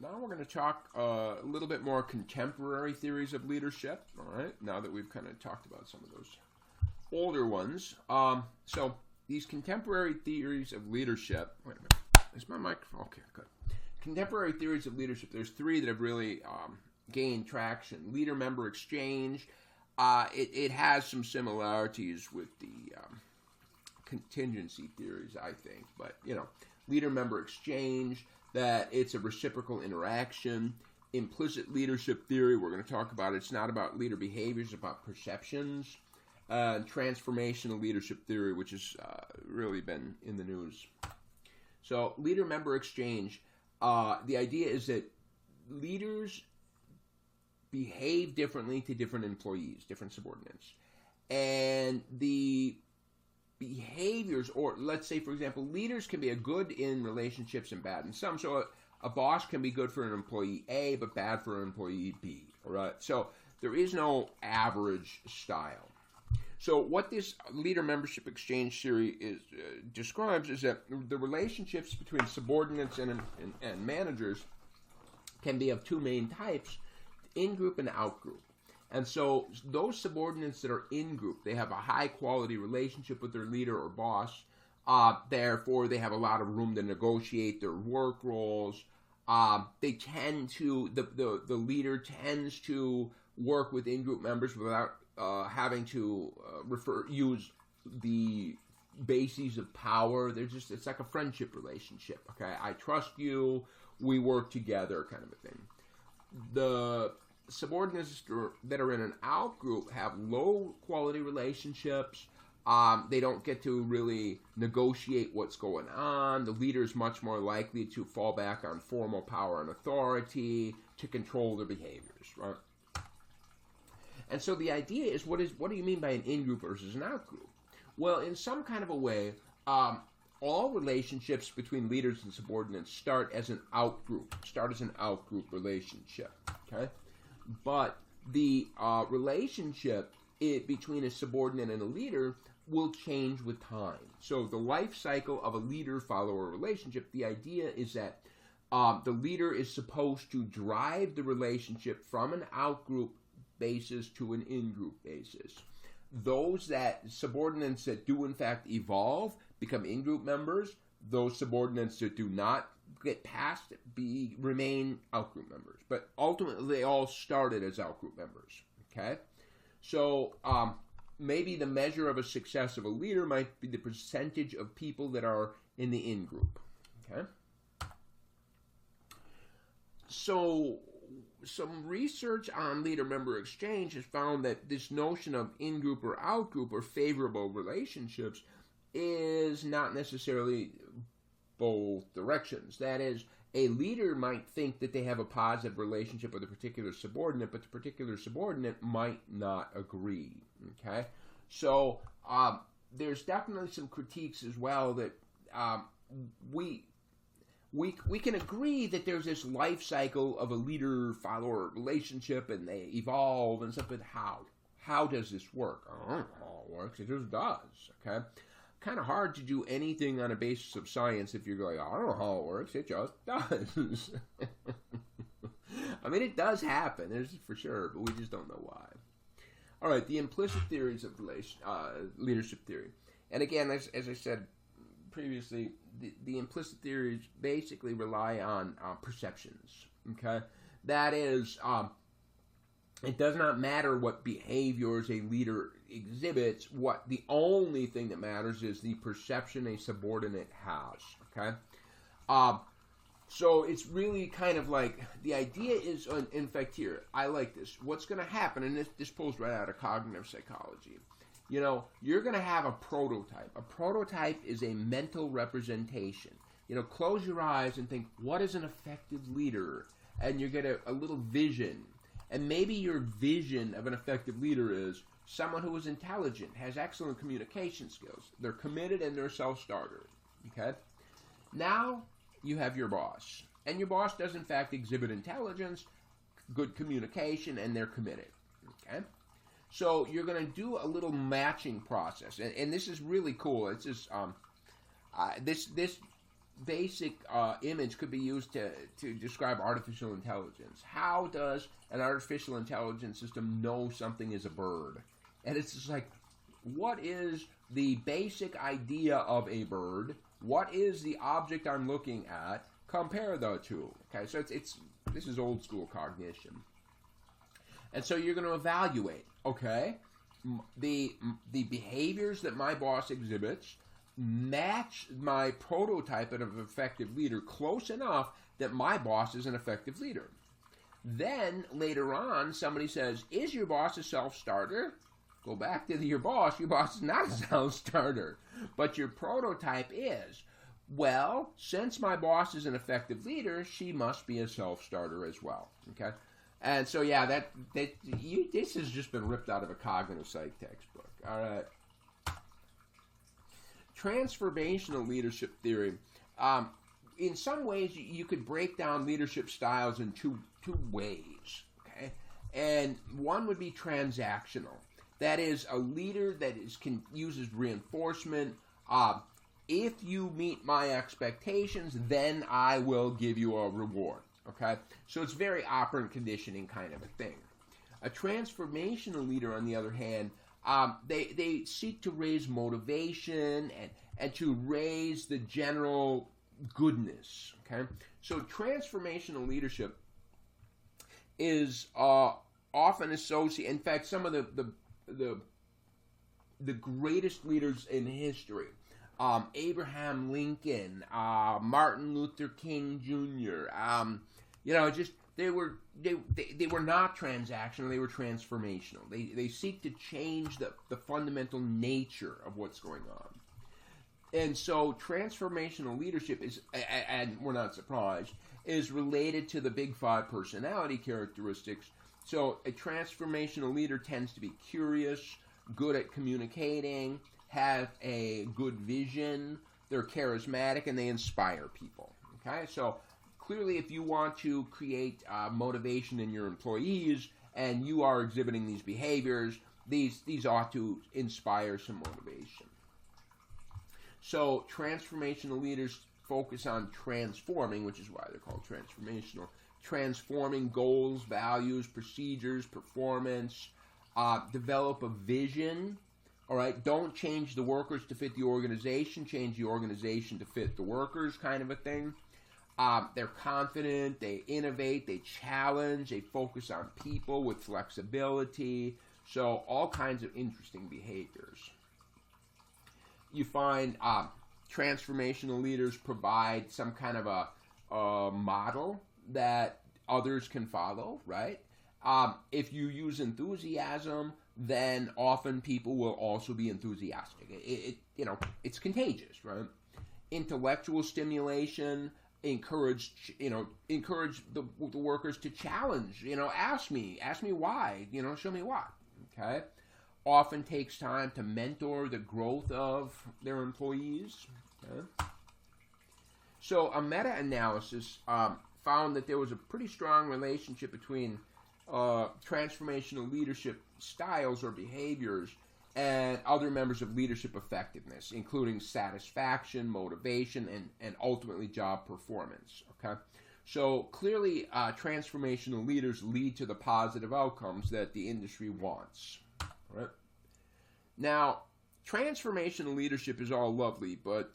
Now we're going to talk a little bit more contemporary theories of leadership. All right, now that we've kind of talked about some of those older ones. So these contemporary theories of leadership. Wait a minute, is my microphone? Okay, good. Contemporary theories of leadership. There's three that have really gained traction. Leader-member exchange. It has some similarities with the contingency theories, I think. But leader-member exchange. That it's a reciprocal interaction. Implicit leadership theory, we're going to talk about. It's not about leader behaviors, it's about perceptions. Transformational leadership theory, which has really been in the news. So, leader-member exchange. The idea is that leaders behave differently to different employees, different subordinates. And the behaviors, or let's say, for example, leaders can be a good in relationships and bad in some. So a boss can be good for an employee A, but bad for an employee B. All right. So there is no average style. So what this leader membership exchange theory describes is that the relationships between subordinates and managers can be of two main types: in-group and out-group. And so those subordinates that are in-group, they have a high-quality relationship with their leader or boss. Therefore, they have a lot of room to negotiate their work roles. They tend to, the leader tends to work with in-group members without having to use the bases of power. It's like a friendship relationship. Okay, I trust you. We work together, kind of a thing. The subordinates that are in an out group have low quality relationships. They don't get to really negotiate what's going on. The leader is much more likely to fall back on formal power and authority to control their behaviors, right? And so the idea is, what do you mean by an in-group versus an out-group? Well, in some kind of a way, all relationships between leaders and subordinates start as an out-group relationship, okay? But the relationship between a subordinate and a leader will change with time. So the life cycle of a leader-follower relationship, the idea is that the leader is supposed to drive the relationship from an out-group basis to an in-group basis. Those subordinates that do in fact evolve become in-group members. Those subordinates that do not get past remain out-group members. But ultimately, they all started as out-group members. Okay? So, maybe the measure of a success of a leader might be the percentage of people that are in the in-group. Okay? So, some research on leader-member exchange has found that this notion of in-group or out-group or favorable relationships is not necessarily both directions. That is, a leader might think that they have a positive relationship with a particular subordinate, but the particular subordinate might not agree. Okay? So, there's definitely some critiques as well that we can agree that there's this life cycle of a leader-follower relationship and they evolve and stuff, but how? How does this work? I don't know how it works. It just does. Okay? Kind of hard to do anything on a basis of science if you're going, I don't know how it works, it just does. I mean, it does happen, there's for sure, but we just don't know why. All right, the implicit theories of leadership theory. And again, as I said previously, the implicit theories basically rely on perceptions, okay? That is, it does not matter what behaviors a leader exhibits. The only thing that matters is the perception a subordinate has. Okay, so it's really kind of like the idea is, in fact, here I like this. What's going to happen, and this pulls right out of cognitive psychology. You're going to have a prototype. A prototype is a mental representation. Close your eyes and think, what is an effective leader? And you get a little vision. And maybe your vision of an effective leader is someone who is intelligent, has excellent communication skills. They're committed and they're self-starters. Okay? Now you have your boss. And your boss does in fact exhibit intelligence, good communication, and they're committed. Okay? So you're going to do a little matching process. And this is really cool. It's just, this basic image could be used to describe artificial intelligence. How does an artificial intelligence system know something is a bird? And it's just like, what is the basic idea of a bird? What is the object I'm looking at? Compare the two. Okay, so this is old school cognition. And so you're going to evaluate, okay, the behaviors that my boss exhibits match my prototype of an effective leader close enough that my boss is an effective leader. Then, later on, somebody says, is your boss a self-starter? Go back to your boss. Your boss is not a self-starter, but your prototype is. Well, since my boss is an effective leader, she must be a self-starter as well. Okay, and so yeah, this has just been ripped out of a cognitive psych textbook. All right, transformational leadership theory. In some ways, you could break down leadership styles in two ways. Okay, and one would be transactional. That is a leader that uses reinforcement. If you meet my expectations, then I will give you a reward. Okay? So it's very operant conditioning kind of a thing. A transformational leader, on the other hand, they seek to raise motivation and to raise the general goodness. Okay? So transformational leadership is often associated, in fact, some of the greatest leaders in history, Abraham Lincoln, Martin Luther King Jr. They were not transactional; they were transformational. They seek to change the fundamental nature of what's going on. And so, transformational leadership is, and we're not surprised, is related to the Big Five personality characteristics. So, a transformational leader tends to be curious, good at communicating, have a good vision, they're charismatic, and they inspire people. Okay, so clearly if you want to create motivation in your employees and you are exhibiting these behaviors, these ought to inspire some motivation. So transformational leaders focus on transforming, which is why they're called transformational, transforming goals, values, procedures, performance, develop a vision. All right, don't change the workers to fit the organization, change the organization to fit the workers, kind of a thing. They're confident, they innovate, they challenge, they focus on people with flexibility. So all kinds of interesting behaviors. You find transformational leaders provide some kind of a model that others can follow, right? If you use enthusiasm, then often people will also be enthusiastic. It's contagious, right? Intellectual stimulation, encourage the workers to challenge. Ask me why. Show me why. Okay. Often takes time to mentor the growth of their employees. Okay. So a meta-analysis found that there was a pretty strong relationship between transformational leadership styles or behaviors and other members of leadership effectiveness, including satisfaction, motivation, and ultimately job performance. Okay, so clearly transformational leaders lead to the positive outcomes that the industry wants. All right. Now, transformational leadership is all lovely, but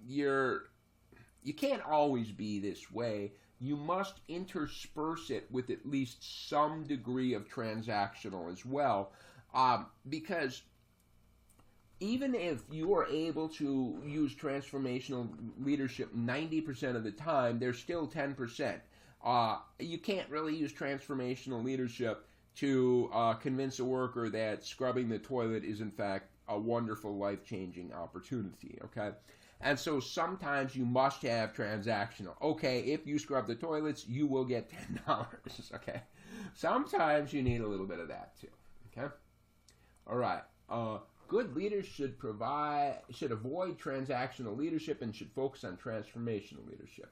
you can't always be this way. You must intersperse it with at least some degree of transactional as well, because even if you are able to use transformational leadership 90% of the time, there's still 10%. You can't really use transformational leadership to convince a worker that scrubbing the toilet is in fact a wonderful, life-changing opportunity, okay? And so sometimes you must have transactional. Okay, if you scrub the toilets, you will get $10, okay? Sometimes you need a little bit of that too, okay? All right. Good leaders should avoid transactional leadership and should focus on transformational leadership.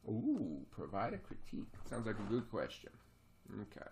Ooh, provide a critique. Sounds like a good question. Okay.